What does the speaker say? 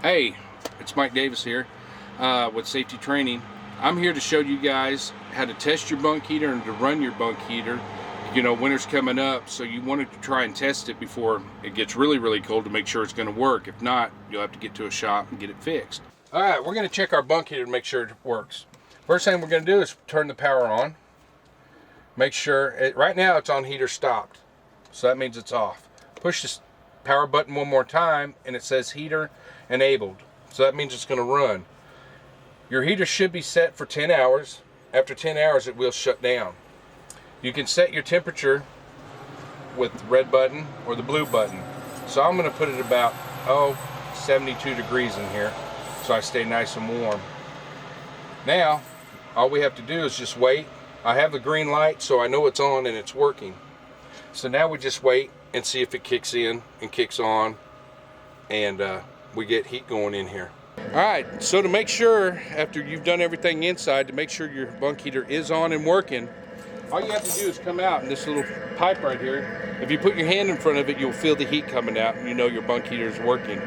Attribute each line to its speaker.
Speaker 1: Hey, it's Mike Davis here with Safety Training. I'm here to show you guys how to test your bunk heater and to run your bunk heater. You know, winter's coming up, so you wanted to try and test it before it gets really cold to make sure it's going to work. If not, you'll have to get to a shop and get it fixed. All right, we're going to check our bunk heater to make sure it works. First thing we're going to do is turn the power on. Make sure, right now it's on heater stopped, so that means it's off. Push this power button one more time and it says heater enabled, so that means it's going to run. Your heater should be set for 10 hours. After 10 hours it will shut down. You can set your temperature with the red button or the blue button. So I'm going to put it about 72 degrees in here so I stay nice and warm. Now all we have to do is just wait. I have the green light so I know it's on and it's working. So now we just wait and see if it kicks in and kicks on, and we get heat going in here. Alright, so to make sure, after you've done everything inside, to make sure your bunk heater is on and working, all you have to do is come out in this little pipe right here. If you put your hand in front of it, you'll feel the heat coming out and you know your bunk heater is working.